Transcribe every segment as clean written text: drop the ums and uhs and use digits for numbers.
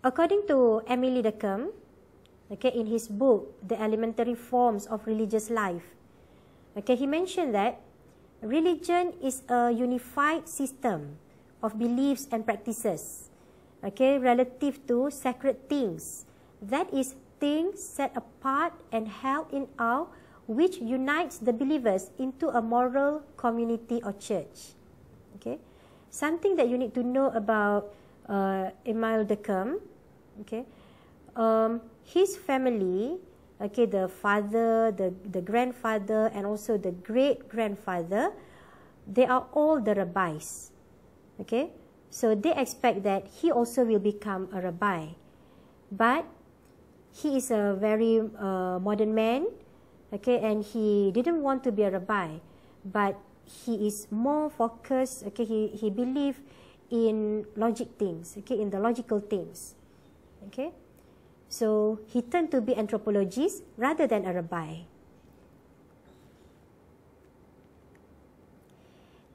according to Emily Durkheim, okay, in his book, The Elementary Forms of Religious Life, okay, he mentioned that religion is a unified system of beliefs and practices, okay, relative to sacred things. That is, things set apart and held in awe, which unites the believers into a moral community or church. Okay, something that you need to know about Emile Durkheim. Okay, his family, okay, the father, the grandfather, and also the great grandfather, they are all the rabbis. Okay, so they expect that he also will become a rabbi, but he is a very modern man, okay, and he didn't want to be a rabbi, but he is more focused, okay, he believed in logic things, okay, in the logical things, okay. So he turned to be anthropologist rather than a rabbi.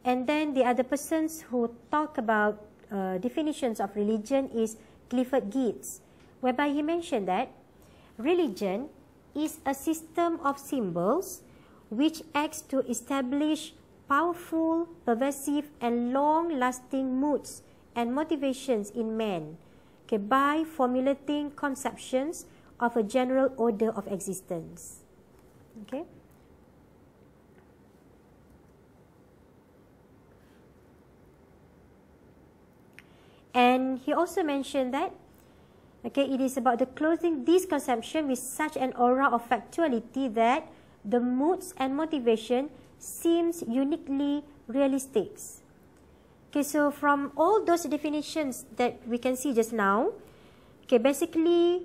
And then the other persons who talk about definitions of religion is Clifford Geertz, whereby he mentioned that religion is a system of symbols which acts to establish powerful, pervasive, and long-lasting moods and motivations in man, okay, by formulating conceptions of a general order of existence. Okay. And he also mentioned that, okay, it is about the clothing this conception with such an aura of factuality that the moods and motivation seems uniquely realistic. Okay, so from all those definitions that we can see just now, okay, basically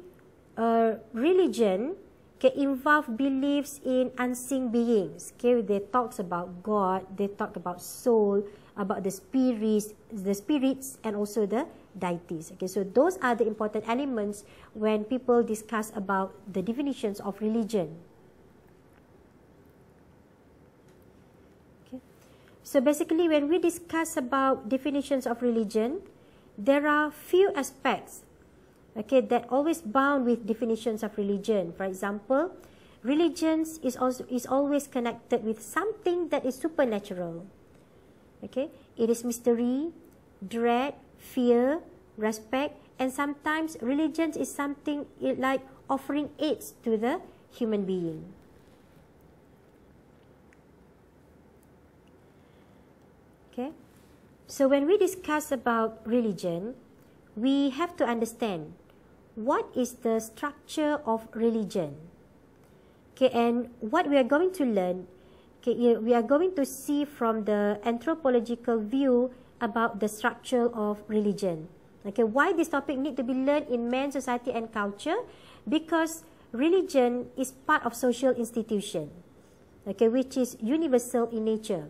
religion can involve beliefs in unseen beings. Okay, they talk about God, they talk about soul, about the spirits, and also the deities. Okay, so those are the important elements when people discuss about the definitions of religion. Okay, so basically when we discuss about definitions of religion, there are few aspects, okay, that always bound with definitions of religion. For example, religion is always connected with something that is supernatural. Okay, it is mystery, dread, fear, respect, and sometimes religion is something like offering aids to the human being. Okay, so when we discuss about religion, we have to understand what is the structure of religion. Okay, and what we are going to learn, okay, we are going to see from the anthropological view about the structure of religion. Okay, why this topic need to be learned in man, society, and culture? Because religion is part of social institution, okay, which is universal in nature.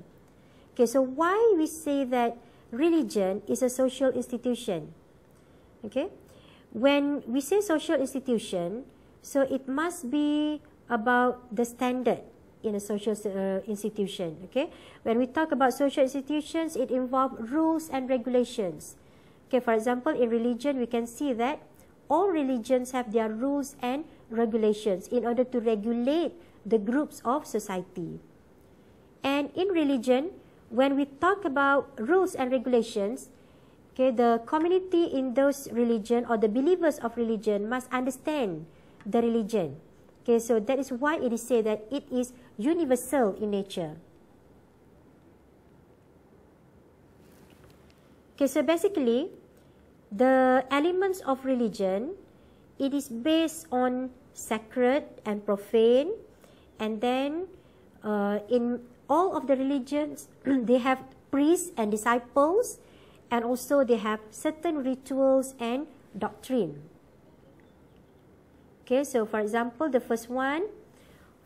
Okay, so why we say that religion is a social institution? Okay, when we say social institution, so it must be about the standard in a social institution. Okay, when we talk about social institutions, it involves rules and regulations. Okay, for example, in religion, we can see that all religions have their rules and regulations in order to regulate the groups of society. And in religion, when we talk about rules and regulations, okay, the community in those religion or the believers of religion must understand the religion. Okay, so that is why it is said that it is universal in nature. Okay, so basically, the elements of religion, it is based on sacred and profane, and then in all of the religions, they have priests and disciples, and also they have certain rituals and doctrine. Okay, so for example, the first one,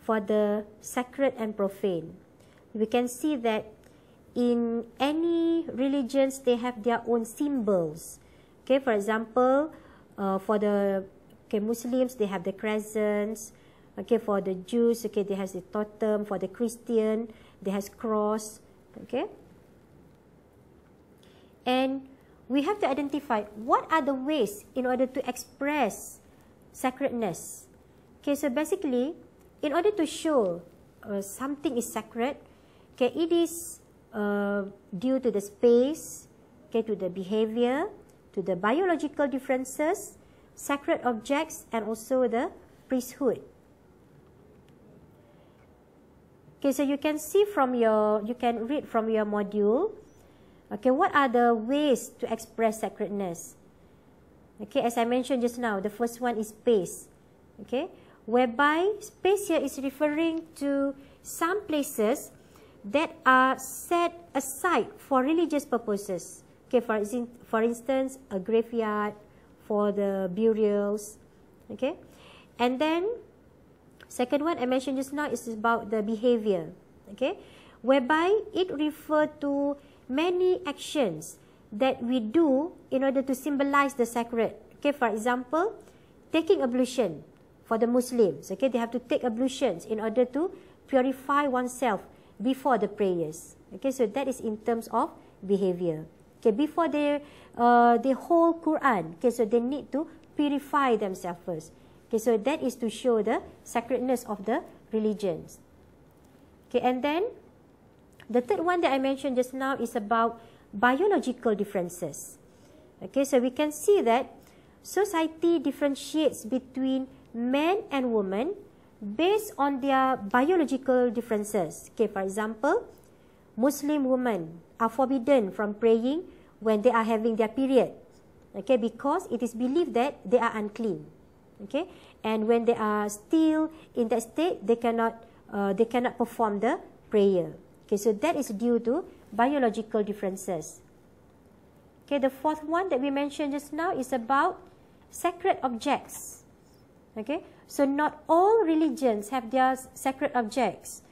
for the sacred and profane, we can see that in any religions, they have their own symbols. Okay, for example, for the Muslims, they have the crescents. Okay, for the Jews, okay, they have the totem. For the Christian, they have cross. Okay, and we have to identify what are the ways in order to express sacredness. Okay, so basically, in order to show something is sacred, okay, it is due to the space, okay, to the behavior, to the biological differences, sacred objects, and also the priesthood. Okay, so you can see from your, you can read from your module, okay, what are the ways to express sacredness? Okay, as I mentioned just now, the first one is space, okay, whereby space here is referring to some places that are set aside for religious purposes. Okay, for instance, a graveyard for the burials, okay, and then second one I mentioned just now is about the behavior, okay, whereby it refers to many actions that we do in order to symbolize the sacred. Okay, for example, taking ablution for the Muslims. Okay, they have to take ablutions in order to purify oneself before the prayers. Okay, so that is in terms of behavior. Okay, before the whole Quran, okay, so they need to purify themselves first. Okay, so that is to show the sacredness of the religions. Okay, and then the third one that I mentioned just now is about biological differences. Okay, so we can see that society differentiates between men and women based on their biological differences. Okay, for example, Muslim women are forbidden from praying when they are having their period. Okay, because it is believed that they are unclean. Okay, and when they are still in that state, they cannot perform the prayer. Okay, so that is due to biological differences. Okay, the fourth one that we mentioned just now is about sacred objects. Okay, so not all religions have their sacred objects.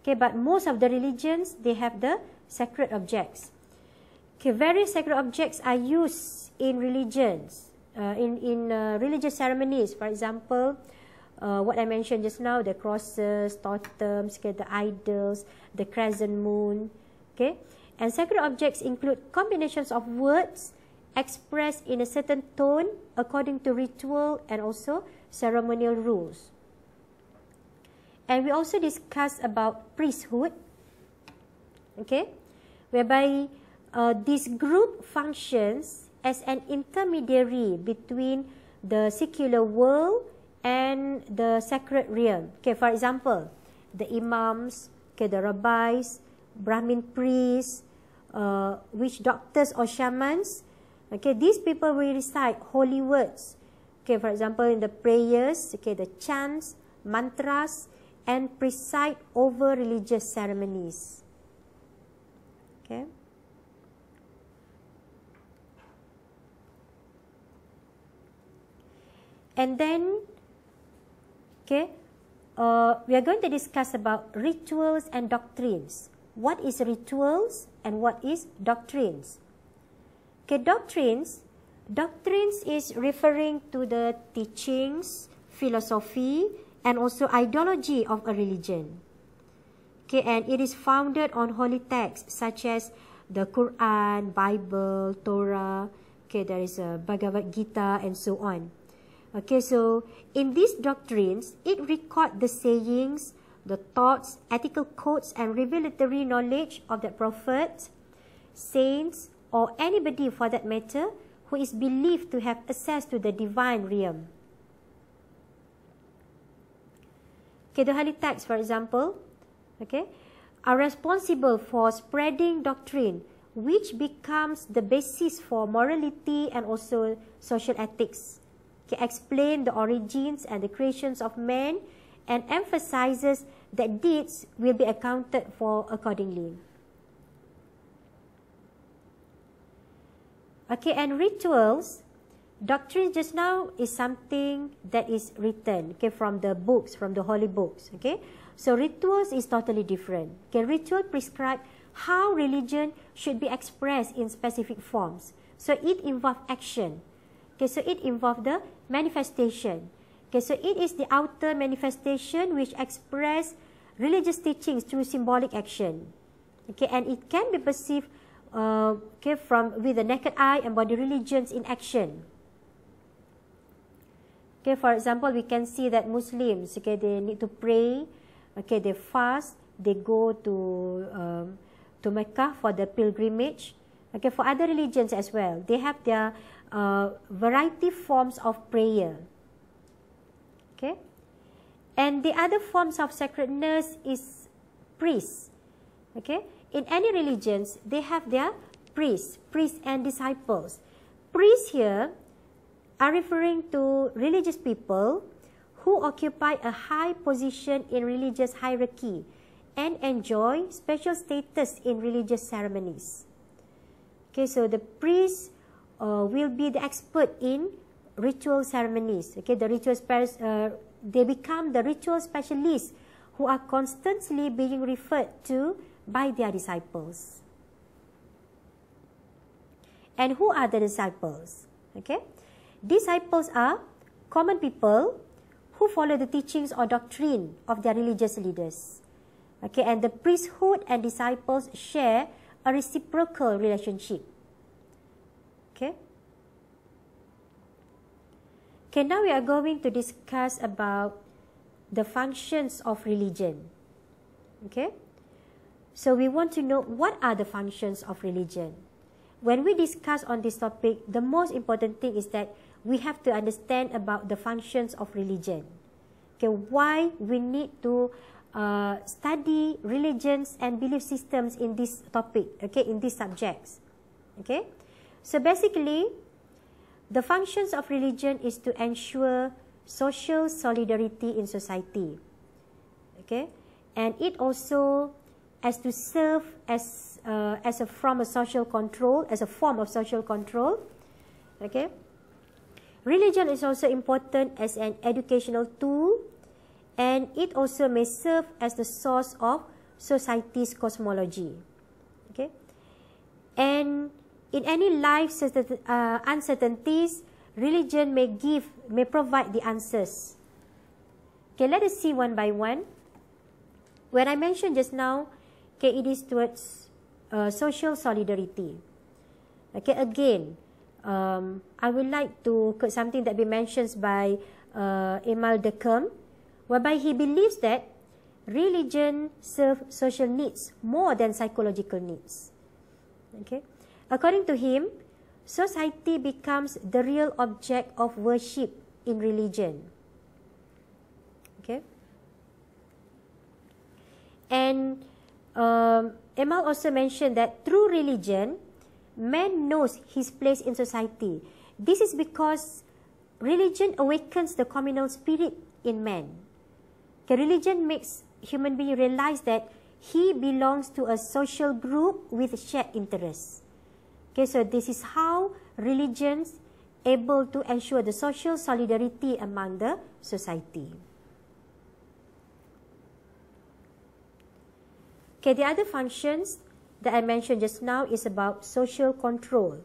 Okay, but most of the religions, they have the sacred objects. Okay, various sacred objects are used in religions, in religious ceremonies. For example, what I mentioned just now, the crosses, totems, okay, the idols, the crescent moon. Okay, and sacred objects include combinations of words expressed in a certain tone according to ritual and also ceremonial rules. And we also discussed about priesthood, okay, whereby this group functions as an intermediary between the secular world and the sacred realm. Okay, for example, the imams, okay, the rabbis, Brahmin priests, witch doctors or shamans. Okay, these people will recite holy words. Okay, for example, in the prayers, okay, the chants, mantras, and preside over religious ceremonies. Okay. And then, okay, we are going to discuss about rituals and doctrines. What is rituals and what is doctrines? Okay, doctrines is referring to the teachings, philosophy, and also ideology of a religion. Okay, and it is founded on holy texts such as the Quran, Bible, Torah. Okay, there is a Bhagavad Gita and so on. Okay, so in these doctrines, it records the sayings, the thoughts, ethical codes, and revelatory knowledge of the prophet, saints, or anybody for that matter who is believed to have access to the divine realm. Okay, the holy texts, for example, okay, are responsible for spreading doctrine, which becomes the basis for morality and also social ethics. Okay, explain the origins and the creations of man and emphasizes that deeds will be accounted for accordingly. Okay, and rituals, doctrine just now is something that is written, okay, from the books, from the holy books, okay. So rituals is totally different. Okay, ritual prescribe how religion should be expressed in specific forms. So it involves action. Okay, so it involves the manifestation. Okay, so it is the outer manifestation which express religious teachings through symbolic action. Okay, and it can be perceived okay, with the naked eye embody religions in action. Okay, for example, we can see that Muslims, okay, they need to pray, okay, they fast, they go to Mecca for the pilgrimage. Okay, for other religions as well, they have their variety forms of prayer. Okay, and the other forms of sacredness is priests. Okay, in any religions, they have their priests and disciples. Priests here are referring to religious people who occupy a high position in religious hierarchy and enjoy special status in religious ceremonies. Okay, so the priest will be the expert in ritual ceremonies. Okay, they become the ritual specialists who are constantly being referred to by their disciples. And who are the disciples? Okay, disciples are common people who follow the teachings or doctrine of their religious leaders. Okay, and the priesthood and disciples share a reciprocal relationship. Okay. Okay, now we are going to discuss about the functions of religion. Okay. So we want to know what are the functions of religion. When we discuss on this topic, the most important thing is that we have to understand about the functions of religion. Okay, why we need to study religions and belief systems in this topic, okay, in these subjects. Okay, so basically, the functions of religion is to ensure social solidarity in society. Okay, and it also as to serve as a form of social control, Okay, religion is also important as an educational tool, and it also may serve as the source of society's cosmology. Okay, and in any life uncertainties, religion may provide the answers. Okay, let us see one by one. When I mentioned just now, okay, it is towards social solidarity. Okay, again, I would like to quote something that be mentioned by Emile Durkheim, whereby he believes that religion serves social needs more than psychological needs. Okay, according to him, society becomes the real object of worship in religion. Okay, and Emile also mentioned that through religion, man knows his place in society. This is because religion awakens the communal spirit in man. Okay, religion makes human being realize that he belongs to a social group with shared interests. Okay, so this is how religions able to ensure the social solidarity among the society. Okay, the other functions that I mentioned just now is about social control.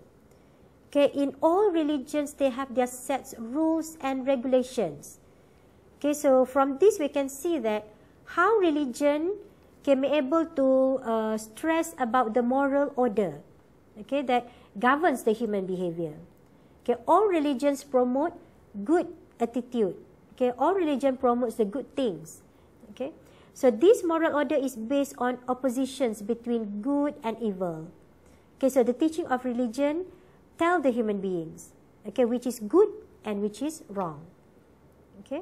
Okay, in all religions, they have their sets, rules and regulations. Okay, so from this we can see that how religion can be able to stress about the moral order, okay, that governs the human behavior. Okay, all religions promote good attitude. Okay, all religion promotes the good things. Okay, so this moral order is based on oppositions between good and evil. Okay, so the teaching of religion tell the human beings, okay, which is good and which is wrong. Okay.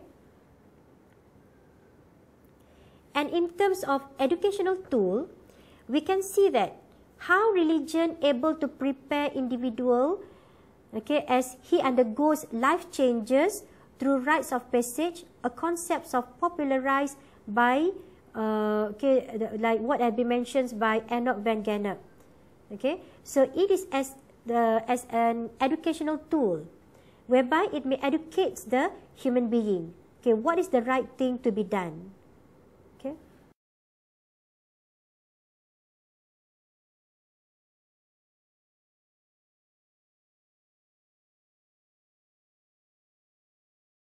And in terms of educational tool, we can see that how religion able to prepare individual, okay, as he undergoes life changes through rites of passage, a concept of popularized by, like what had been mentioned by Enoch van Gennep. Okay, so it is as an educational tool, whereby it may educate the human being. Okay, what is the right thing to be done?